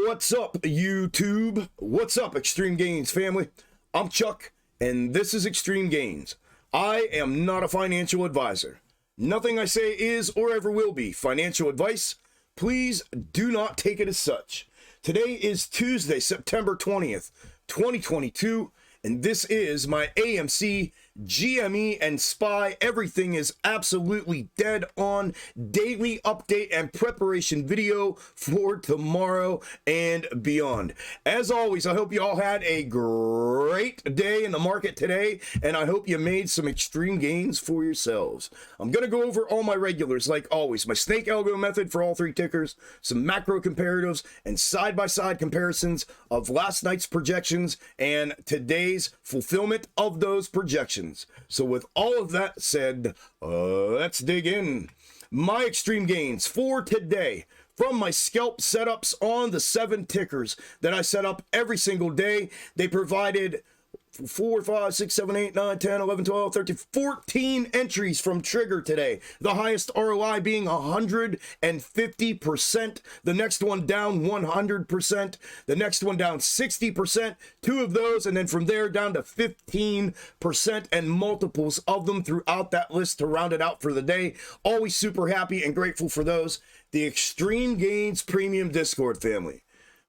What's up, YouTube? What's up, Xtreme Gainz family? I'm Chuck, and this is Xtreme Gainz. I am not a financial advisor. Nothing I say is or ever will be financial advice. Please do not take it as such. Today is Tuesday, September 20th, 2022, and this is my Amc Gme and SPY. Everything is absolutely dead on daily update and preparation video for tomorrow and beyond. As always, I hope you all had a great day in the market today, and I hope you made some extreme gains for yourselves. I'm going to go over all my regulars like always, my snake algo method for all three tickers, some macro comparatives, and side-by-side comparisons of last night's projections and today's fulfillment of those projections. So with all of that said, let's dig in. My extreme gains for today from my scalp setups on the 7 tickers that I set up every single day. They provided 4, 5, 6, 7, 8, 9, 10, 11, 12, 13, 14 entries from trigger today. The highest ROI being 150%. The next one down 100%. The next one down 60%. 2 of those, and then from there down to 15% and multiples of them throughout that list to round it out for the day. Always super happy and grateful for those. The Extreme Gainz Premium Discord family.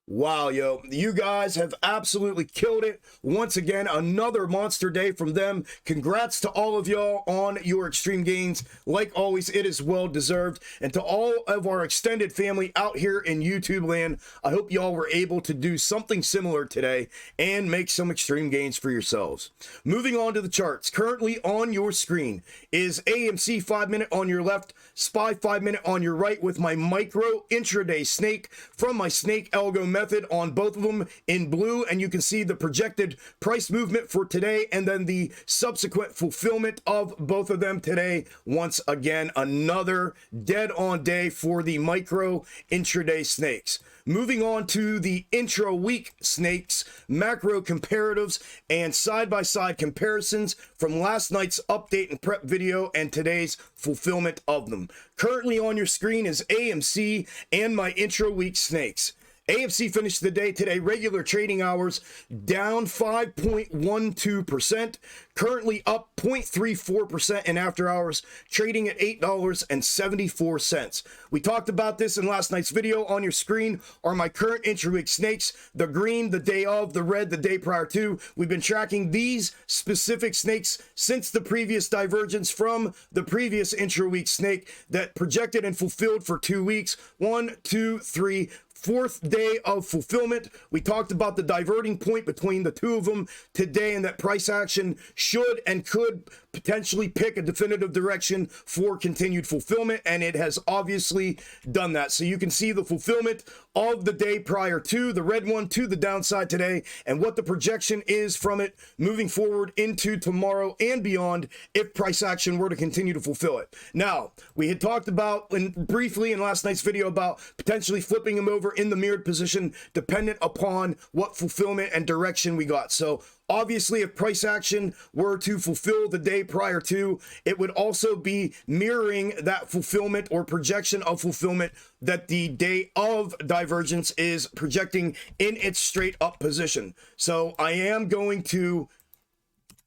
Wow, yo, you guys have absolutely killed it. Once again, another monster day from them. Congrats to all of y'all on your extreme gains. Like always, it is well deserved. And to all of our extended family out here in YouTube land, I hope y'all were able to do something similar today and make some extreme gains for yourselves. Moving on to the charts. Currently on your screen is AMC 5-minute on your left, SPY 5-minute on your right with my micro intraday snake from my snake algo method on both of them in blue, and you can see the projected price movement for today and then the subsequent fulfillment of both of them today. Once again, another dead on day for the micro intraday snakes. Moving on to the intra-week snakes, macro comparatives, and side-by-side comparisons from last night's update and prep video and today's fulfillment of them. Currently on your screen is AMC and my intra-week snakes. AMC finished the day today, regular trading hours, down 5.12%, currently up 0.34% in after hours, trading at $8.74. We talked about this in last night's video. On your screen are my current intra-week snakes, the green, the day of, the red, the day prior to. We've been tracking these specific snakes since the previous divergence from the previous intra-week snake that projected and fulfilled for 2 weeks. 1, 2, 3, 4th day of fulfillment. We talked about the diverting point between the 2 of them today, and that price action should and could potentially pick a definitive direction for continued fulfillment, and it has obviously done that. So you can see the fulfillment of the day prior to, the red one, to the downside today, and what the projection is from it moving forward into tomorrow and beyond if price action were to continue to fulfill it. Now, we had talked about briefly in last night's video about potentially flipping them over in the mirrored position dependent upon what fulfillment and direction we got. So obviously, if price action were to fulfill the day prior to, it would also be mirroring that fulfillment or projection of fulfillment that the day of divergence is projecting in its straight up position. So I am going to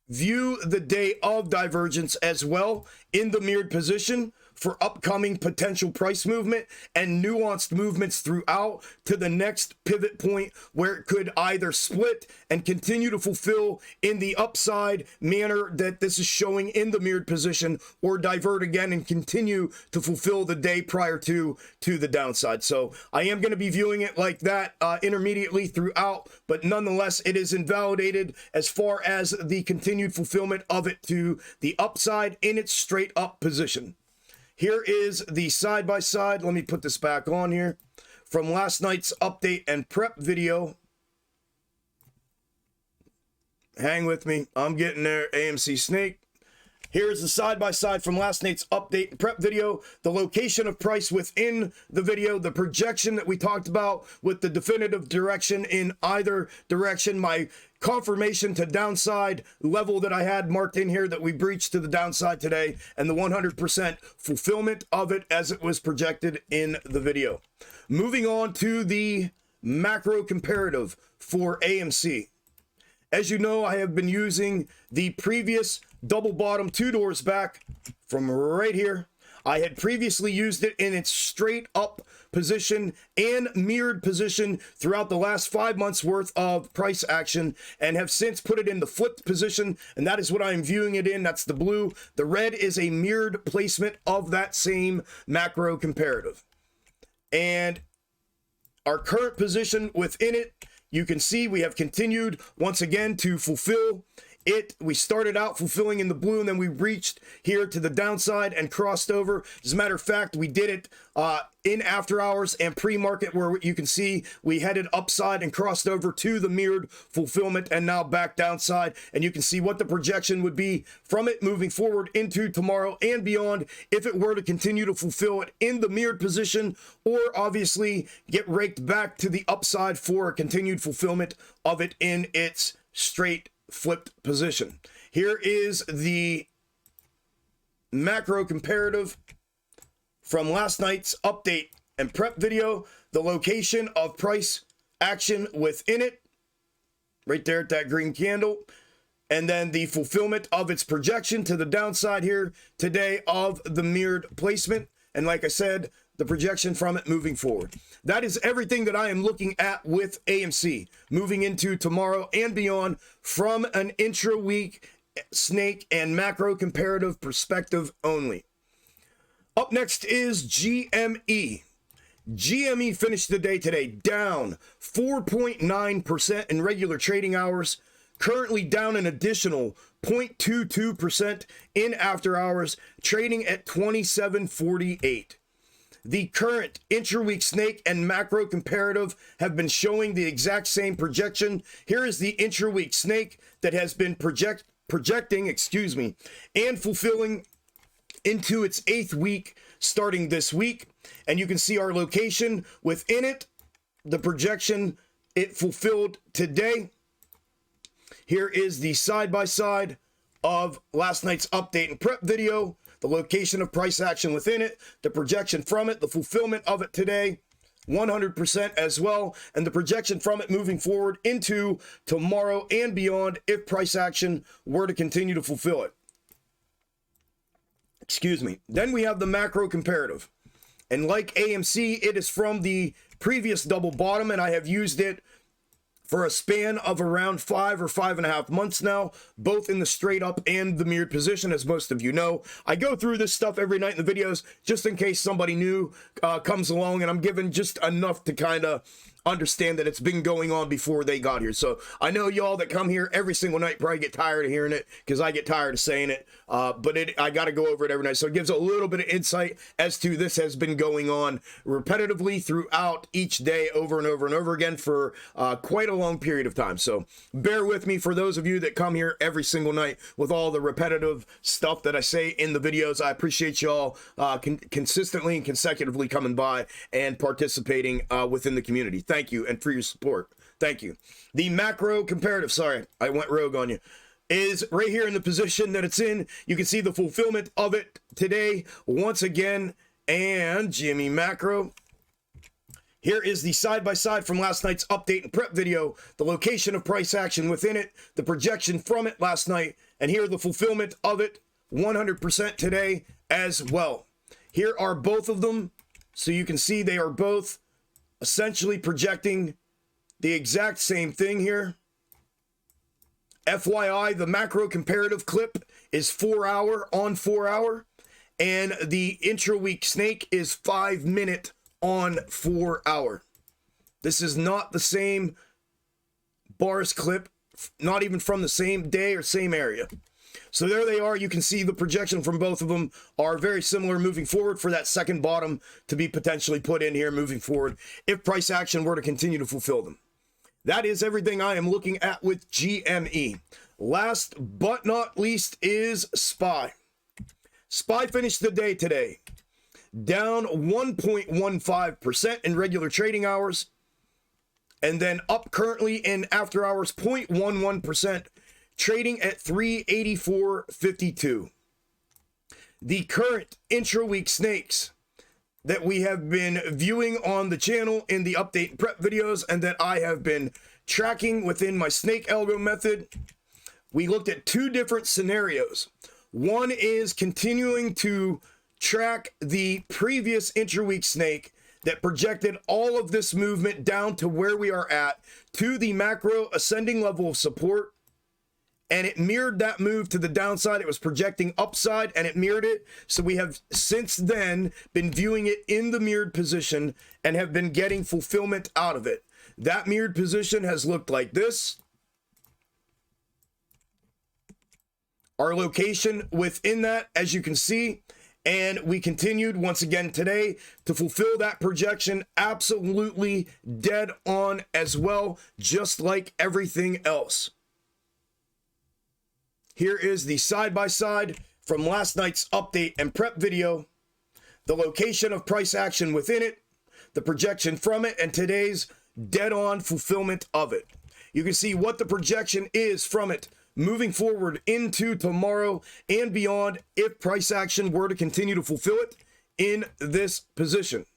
view the day of divergence as well in the mirrored position for upcoming potential price movement and nuanced movements throughout to the next pivot point where it could either split and continue to fulfill in the upside manner that this is showing in the mirrored position, or divert again and continue to fulfill the day prior to the downside. So I am going to be viewing it like that intermediately throughout, but nonetheless it is invalidated as far as the continued fulfillment of it to the upside in its straight up position. Here is the side-by-side. Let me put this back on here from last night's update and prep video. Hang with me. I'm getting there. AMC Snake. Here's the side-by-side from last night's update and prep video, the location of price within the video, the projection that we talked about with the definitive direction in either direction, my confirmation to downside level that I had marked in here that we breached to the downside today, and the 100% fulfillment of it as it was projected in the video. Moving on to the macro comparative for AMC. As you know, I have been using the previous double bottom 2 doors back from right here. I had previously used it in its straight up position and mirrored position throughout the last 5 months worth of price action, and have since put it in the flipped position, and that is what I am viewing it in. That's the blue. The red is a mirrored placement of that same macro comparative. And our current position within it, you can see we have continued once again to fulfill it. We started out fulfilling in the blue, and then we reached here to the downside and crossed over. As a matter of fact, we did it in after hours and pre-market, where you can see we headed upside and crossed over to the mirrored fulfillment, and now back downside. And you can see what the projection would be from it moving forward into tomorrow and beyond if it were to continue to fulfill it in the mirrored position, or obviously get raked back to the upside for a continued fulfillment of it in its straight flipped position. Here is the macro comparative from last night's update and prep video. The location of price action within it, right there at that green candle, and then the fulfillment of its projection to the downside here today of the mirrored placement, and like I said, the projection from it moving forward. That is everything that I am looking at with AMC moving into tomorrow and beyond from an intra-week snake and macro comparative perspective only. Up next is GME. GME finished the day today down 4.9% in regular trading hours, currently down an additional 0.22% in after hours, trading at 27.48. The current intra-week snake and macro comparative have been showing the exact same projection. Here is the intra-week snake that has been projecting, and fulfilling into its 8th week starting this week. And you can see our location within it, the projection it fulfilled today. Here is the side-by-side of last night's update and prep video. The location of price action within it, the projection from it, the fulfillment of it today, 100% as well, and the projection from it moving forward into tomorrow and beyond if price action were to continue to fulfill it. Then we have the macro comparative. And like AMC, it is from the previous double bottom, and I have used it for a span of around 5 or 5.5 months now, both in the straight up and the mirrored position, as most of you know. I go through this stuff every night in the videos, just in case somebody new comes along, and I'm given just enough to kind of understand that it's been going on before they got here. So I know y'all that come here every single night probably get tired of hearing it, because I get tired of saying it, but I got to go over it every night. So it gives a little bit of insight as to this has been going on repetitively throughout each day, over and over and over again for quite a long period of time. So bear with me for those of you that come here every single night with all the repetitive stuff that I say in the videos. I appreciate y'all consistently and consecutively coming by and participating within the community. Thank you, and for your support. Thank you. The macro comparative, sorry, I went rogue on you, is right here in the position that it's in. You can see the fulfillment of it today once again, and GME macro. Here is the side-by-side from last night's update and prep video, the location of price action within it, the projection from it last night, and here the fulfillment of it 100% today as well. Here are both of them, so you can see they are both essentially projecting the exact same thing here. FYI, the macro comparative clip is 4 hour on 4 hour, and the intra-week snake is 5 minute on 4 hour. This is not the same bars clip, not even from the same day or same area. So there they are. You can see the projection from both of them are very similar moving forward for that second bottom to be potentially put in here moving forward if price action were to continue to fulfill them. That is everything I am looking at with GME. Last but not least is SPY. SPY finished the day today down 1.15% in regular trading hours, and then up currently in after hours 0.11%, trading at 384.52. The current intra-week snakes that we have been viewing on the channel in the update and prep videos, and that I have been tracking within my snake algo method. We looked at two different scenarios. One is continuing to track the previous intra-week snake that projected all of this movement down to where we are at, to the macro ascending level of support, and it mirrored that move to the downside. It was projecting upside and it mirrored it. So we have since then been viewing it in the mirrored position and have been getting fulfillment out of it. That mirrored position has looked like this. Our location within that, as you can see, and we continued once again today to fulfill that projection absolutely dead on as well, just like everything else. Here is the side-by-side from last night's update and prep video, the location of price action within it, the projection from it, and today's dead-on fulfillment of it. You can see what the projection is from it moving forward into tomorrow and beyond if price action were to continue to fulfill it in this position.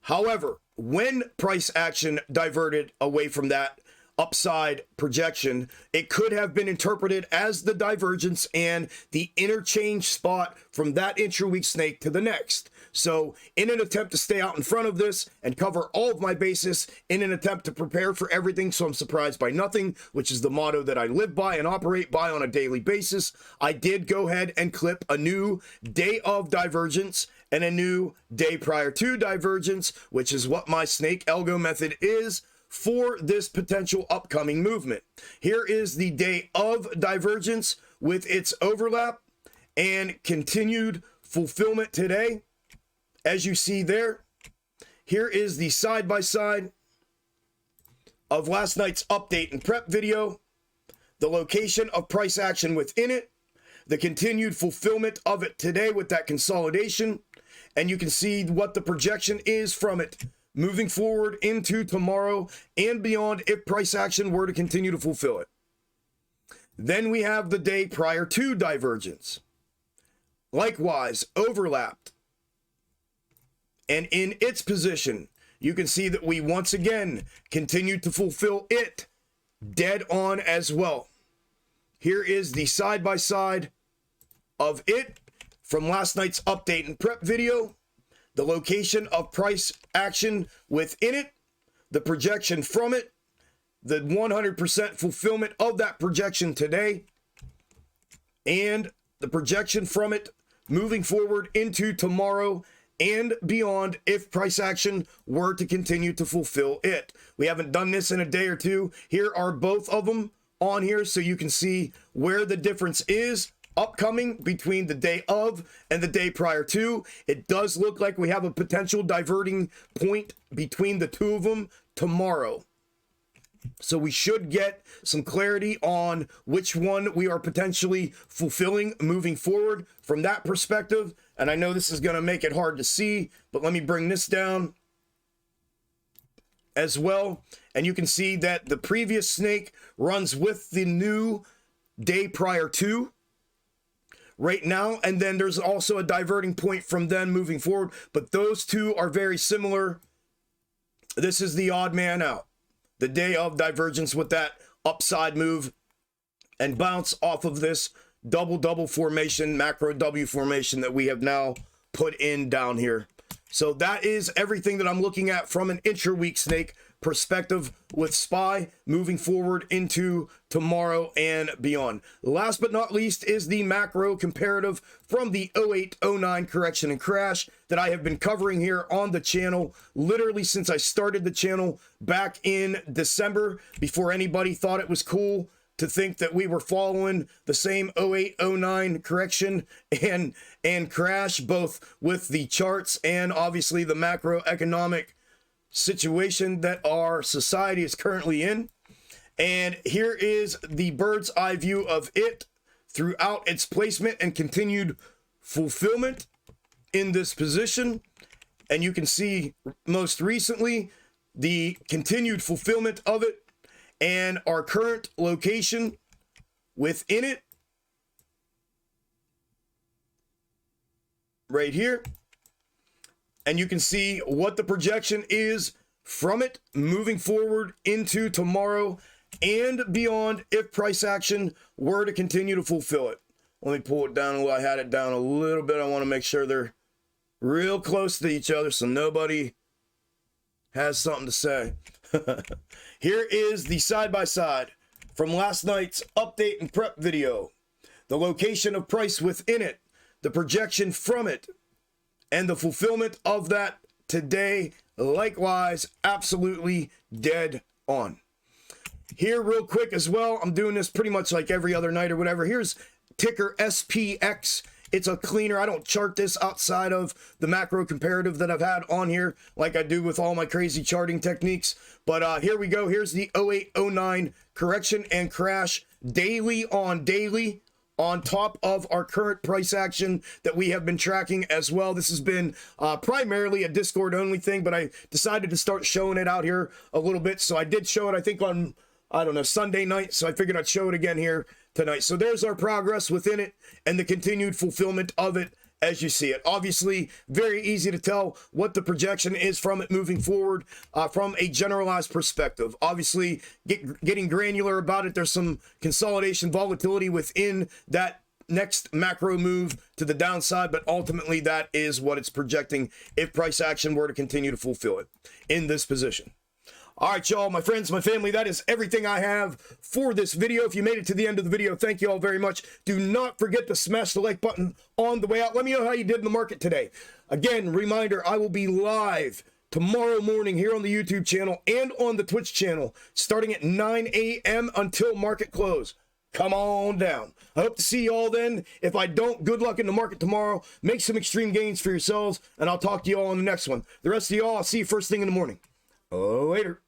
However, when price action diverted away from that upside projection, it could have been interpreted as the divergence and the interchange spot from that intra-week snake to the next. So in an attempt to stay out in front of this and cover all of my bases, in an attempt to prepare for everything so I'm surprised by nothing, which is the motto that I live by and operate by on a daily basis, I did go ahead and clip a new day of divergence and a new day prior to divergence, which is what my snake algo method is for this potential upcoming movement. Here is the day of divergence with its overlap and continued fulfillment today. As you see there, here is the side-by-side of last night's update and prep video, the location of price action within it, the continued fulfillment of it today with that consolidation, and you can see what the projection is from it moving forward into tomorrow and beyond if price action were to continue to fulfill it. Then we have the day prior to divergence. Likewise, overlapped. And in its position, you can see that we once again continue to fulfill it dead on as well. Here is the side-by-side of it from last night's update and prep video, the location of price action within it, the projection from it, the 100% fulfillment of that projection today, and the projection from it moving forward into tomorrow and beyond if price action were to continue to fulfill it. We haven't done this in a day or two. Here are both of them on here so you can see where the difference is upcoming between the day of and the day prior to. It does look like we have a potential diverting point between the two of them tomorrow. So we should get some clarity on which one we are potentially fulfilling moving forward from that perspective. And I know this is going to make it hard to see, but let me bring this down as well. And you can see that the previous snake runs with the new day prior to right now. And then there's also a diverting point from then moving forward, but those two are very similar. This is the odd man out. The day of divergence with that upside move and bounce off of this double formation, macro W formation that we have now put in down here. So that is everything that I'm looking at from an intra-week snake perspective with SPY moving forward into tomorrow and beyond. Last but not least is the macro comparative from the 08-09 correction and crash that I have been covering here on the channel literally since I started the channel back in December, before anybody thought it was cool to think that we were following the same 08-09 correction and crash, both with the charts and obviously the macroeconomic situation that our society is currently in. And here is the bird's eye view of it throughout its placement and continued fulfillment in this position. And you can see most recently the continued fulfillment of it and our current location within it right here. and you can see what the projection is from it moving forward into tomorrow and beyond if price action were to continue to fulfill it. Let me pull it down. I had it down a little bit. I want to make sure they're real close to each other so nobody has something to say. Here is the side-by-side from last night's update and prep video. The location of price within it, the projection from it, and the fulfillment of that today, likewise, absolutely dead on. Here real quick as well, I'm doing this pretty much like every other night or whatever. Here's ticker SPX. It's a cleaner. I don't chart this outside of the macro comparative that I've had on here like I do with all my crazy charting techniques. But here we go. Here's the 0809 correction and crash daily on top of our current price action that we have been tracking as well. This has been primarily a Discord only thing, but I decided to start showing it out here a little bit. So I did show it, I think on, I don't know, Sunday night. So I figured I'd show it again here tonight. So there's our progress within it and the continued fulfillment of it as you see it. Obviously, very easy to tell what the projection is from it moving forward from a generalized perspective. Obviously, getting granular about it, there's some consolidation volatility within that next macro move to the downside, but ultimately that is what it's projecting if price action were to continue to fulfill it in this position. All right, y'all, my friends, my family, that is everything I have for this video. If you made it to the end of the video, thank you all very much. Do not forget to smash the like button on the way out. Let me know how you did in the market today. Again, reminder, I will be live tomorrow morning here on the YouTube channel and on the Twitch channel starting at 9 a.m. until market close. Come on down. I hope to see you all then. If I don't, good luck in the market tomorrow. Make some extreme gains for yourselves, and I'll talk to you all on the next one. The rest of y'all, I'll see you first thing in the morning. Later.